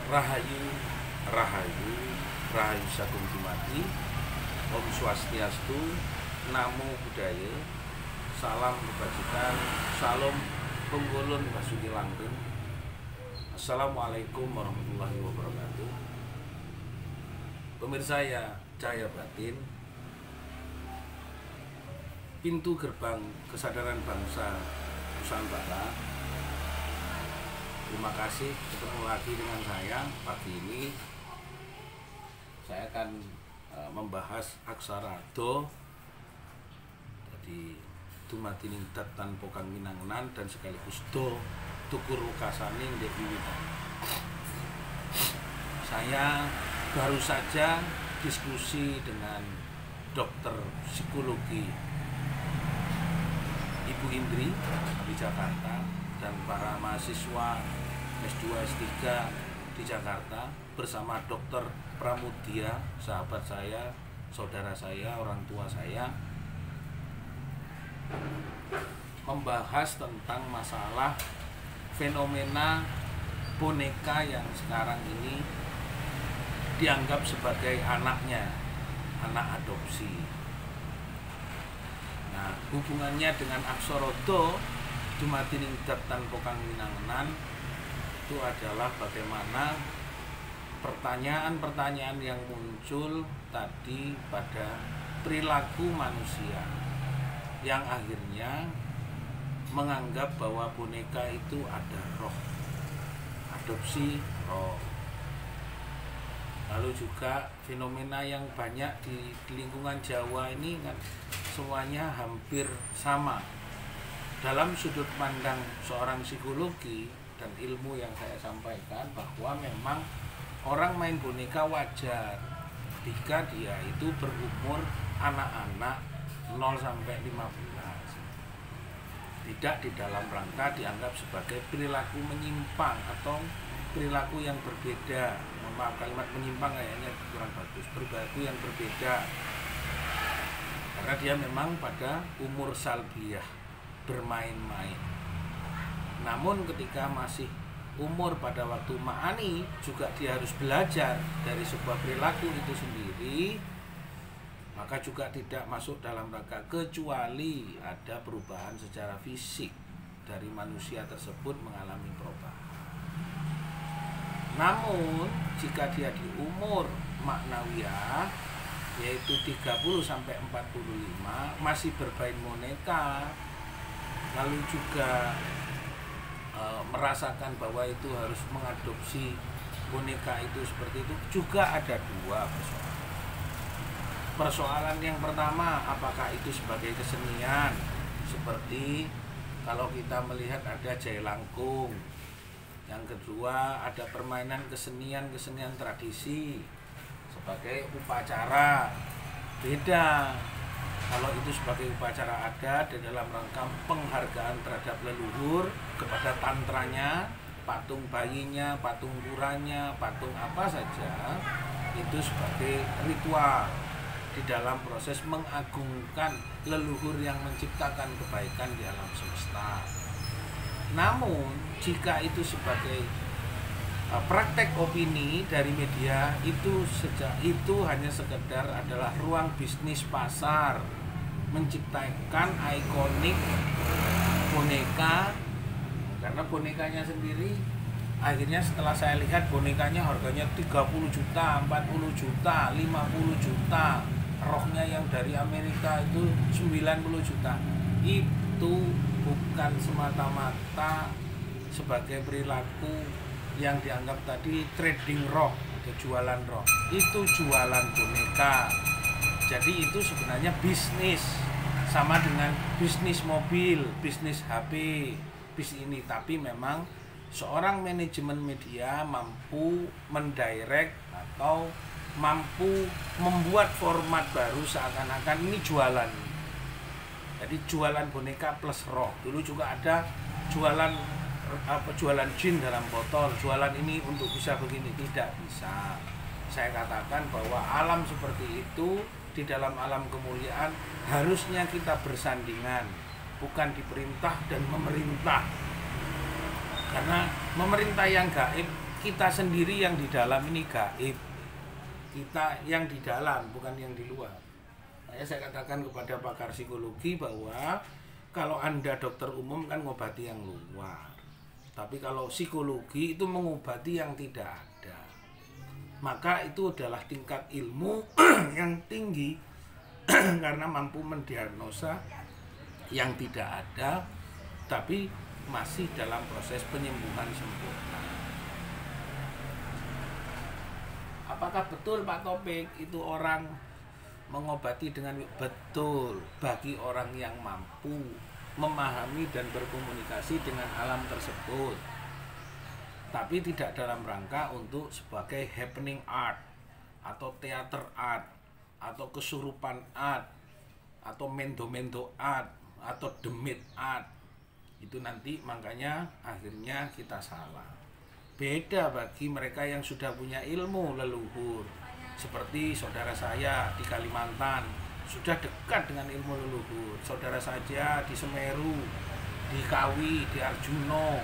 Rahayu, Rahayu, Rahayu Sagung Dumadi, Om Swastiastu, Namo Buddhaya, Salam Kebajikan, Salam Penggulun Basuki Langgeng. Assalamualaikum warahmatullahi wabarakatuh. Pemirsa ya, Cahaya Batin, pintu gerbang kesadaran bangsa Nusantara. Terima kasih ketemu lagi dengan saya pagi ini. Saya akan membahas aksara Do. Jadi dumadining datan pokang minangunan dan sekaligus Do tukur lukasaning Dewi Witan. Saya baru saja diskusi dengan dokter psikologi Ibu Indri di Jakarta dan para mahasiswa S2, S3 di Jakarta bersama dokter Pramudia, sahabat saya, saudara saya, orang tua saya, membahas tentang masalah fenomena boneka yang sekarang ini dianggap sebagai anaknya, anak adopsi. Nah, hubungannya dengan aksara Do, dumadining datan pokang minangunan, itu adalah bagaimana pertanyaan-pertanyaan yang muncul tadi pada perilaku manusia yang akhirnya menganggap bahwa boneka itu ada roh, adopsi roh. Lalu juga fenomena yang banyak di lingkungan Jawa ini kan semuanya hampir sama. Dalam sudut pandang seorang psikologi dan ilmu yang saya sampaikan, bahwa memang orang main boneka wajar jika dia itu berumur anak-anak 0 sampai 15. Tidak di dalam rangka dianggap sebagai perilaku menyimpang atau perilaku yang berbeda. Maaf, kalimat menyimpang kayaknya kurang bagus. Perilaku yang berbeda. Karena dia memang pada umur salbiah bermain-main. Namun ketika masih umur pada waktu ma'ani, juga dia harus belajar dari sebuah perilaku itu sendiri, maka juga tidak masuk dalam rangka kecuali ada perubahan secara fisik dari manusia tersebut mengalami perubahan. Namun jika dia di umur maknawiyah, yaitu 30 sampai 45, masih bermain boneka, lalu juga merasakan bahwa itu harus mengadopsi boneka itu seperti itu, juga ada dua persoalan. Persoalan yang pertama, apakah itu sebagai kesenian, seperti kalau kita melihat ada jailangkung. Yang kedua, ada permainan kesenian tradisi sebagai upacara. Beda kalau itu sebagai upacara adat di dalam rangka penghargaan terhadap leluhur kepada tantranya, patung bayinya, patung kuranya, patung apa saja, itu sebagai ritual di dalam proses mengagungkan leluhur yang menciptakan kebaikan di alam semesta. Namun jika itu sebagai praktek opini dari media, itu hanya sekedar adalah ruang bisnis pasar, menciptakan ikonik boneka, karena bonekanya sendiri akhirnya setelah saya lihat bonekanya harganya 30 juta, 40 juta, 50 juta, rohnya yang dari Amerika itu 90 juta. Itu bukan semata-mata sebagai perilaku yang dianggap tadi trading roh atau jualan roh. Itu jualan boneka. Jadi itu sebenarnya bisnis, sama dengan bisnis mobil, bisnis HP, bisnis ini. Tapi memang seorang manajemen media mampu mendirect atau mampu membuat format baru seakan-akan ini jualan. Jadi jualan boneka plus roh. Dulu juga ada jualan jin dalam botol, jualan ini untuk bisa begini, tidak bisa. Saya katakan bahwa alam seperti itu, di dalam alam kemuliaan harusnya kita bersandingan, bukan diperintah dan memerintah. Karena memerintah yang gaib kita sendiri yang di dalam ini gaib. Kita yang di dalam, bukan yang di luar. Saya katakan kepada pakar psikologi bahwa kalau Anda dokter umum kan ngobati yang luar. Tapi kalau psikologi itu mengobati yang tidak ada. Maka itu adalah tingkat ilmu yang tinggi karena mampu mendiagnosa yang tidak ada tapi masih dalam proses penyembuhan sempurna. Apakah betul Pak Topik itu orang mengobati dengan betul bagi orang yang mampu memahami dan berkomunikasi dengan alam tersebut, tapi tidak dalam rangka untuk sebagai happening art atau theater art atau kesurupan art atau mendo-mendo art atau demit art. Itu nanti makanya akhirnya kita salah. Beda bagi mereka yang sudah punya ilmu leluhur, seperti saudara saya di Kalimantan sudah dekat dengan ilmu leluhur. Saudara saja di Semeru, di Kawi, di Arjuno,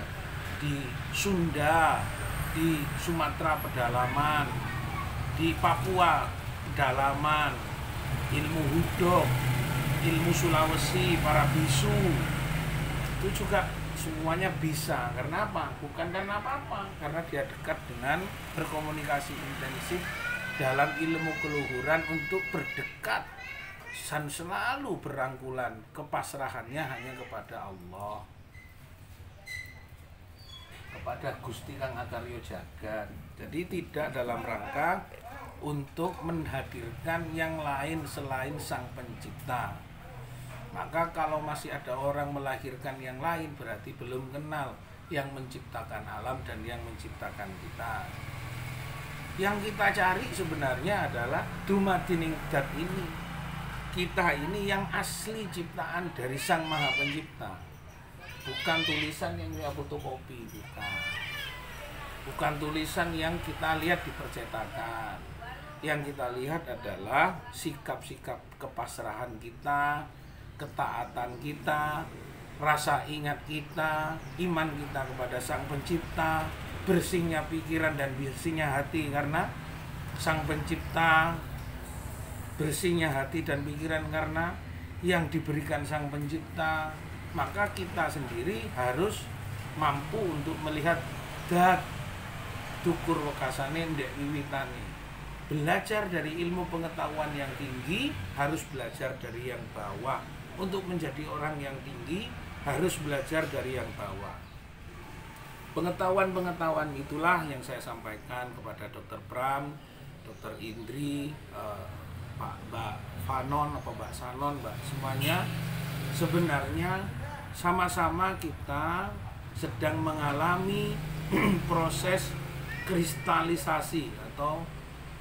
di Sunda, di Sumatera pedalaman, di Papua pedalaman, ilmu hudok, ilmu Sulawesi, para bisu, itu juga semuanya bisa. Karena apa? Bukan karena apa-apa, karena dia dekat dengan berkomunikasi intensif dalam ilmu keluhuran untuk berdekat dan selalu berangkulan kepasrahannya hanya kepada Allah, kepada Gusti Kang Akarya Jagat. Jadi tidak dalam rangka untuk menghadirkan yang lain selain Sang Pencipta. Maka kalau masih ada orang melahirkan yang lain berarti belum kenal yang menciptakan alam dan yang menciptakan kita. Yang kita cari sebenarnya adalah dumadining dat ini. Kita ini yang asli ciptaan dari Sang Maha Pencipta. Bukan tulisan yang kita fotokopi, bukan tulisan yang kita lihat di percetakan. Yang kita lihat adalah sikap-sikap kepasrahan kita, ketaatan kita, rasa ingat kita, iman kita kepada Sang Pencipta, bersihnya pikiran dan bersihnya hati karena Sang Pencipta, bersihnya hati dan pikiran karena yang diberikan Sang Pencipta. Maka kita sendiri harus mampu untuk melihat dat dukur wekasane ndek wiwitane. Belajar dari ilmu pengetahuan yang tinggi, harus belajar dari yang bawah. Untuk menjadi orang yang tinggi harus belajar dari yang bawah. Pengetahuan-pengetahuan itulah yang saya sampaikan kepada Dr. Pram, Dr. Indri, Mbak Fanon, Mbak Sanon, Mbak semuanya. Sebenarnya sama-sama kita sedang mengalami proses kristalisasi atau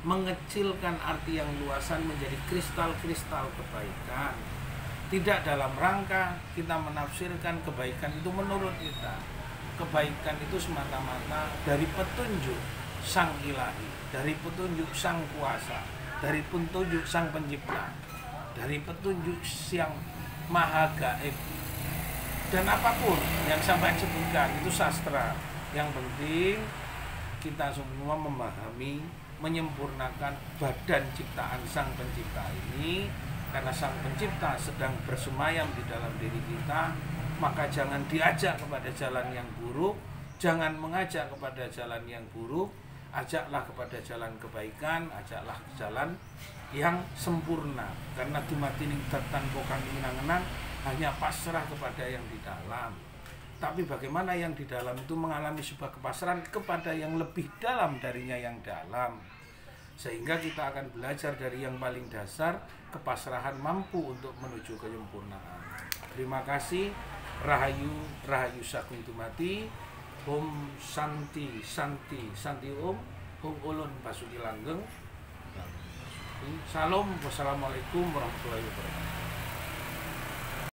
mengecilkan arti yang luasan menjadi kristal-kristal kebaikan. Tidak dalam rangka kita menafsirkan kebaikan itu menurut kita. Kebaikan itu semata-mata dari petunjuk Sang Ilahi, dari petunjuk Sang Kuasa, dari petunjuk Sang Pencipta, dari petunjuk Yang Maha Gaib. Dan apapun yang sampai sebutkan itu sastra. Yang penting kita semua memahami, menyempurnakan badan ciptaan Sang Pencipta ini. Karena Sang Pencipta sedang bersemayam di dalam diri kita, maka jangan diajak kepada jalan yang buruk, jangan mengajak kepada jalan yang buruk, ajaklah kepada jalan kebaikan, ajaklah jalan yang sempurna. Karena dumatining datan pokang minangenang hanya pasrah kepada yang di dalam. Tapi bagaimana yang di dalam itu mengalami sebuah kepasrahan kepada yang lebih dalam darinya yang dalam. Sehingga kita akan belajar dari yang paling dasar, kepasrahan mampu untuk menuju kesempurnaan. Terima kasih. Rahayu, Rahayu Sagung Dumati. Om Santi, Santi, Santi Om. Om Ulun Basuki Langgeng. Salam. Wassalamualaikum warahmatullahi wabarakatuh.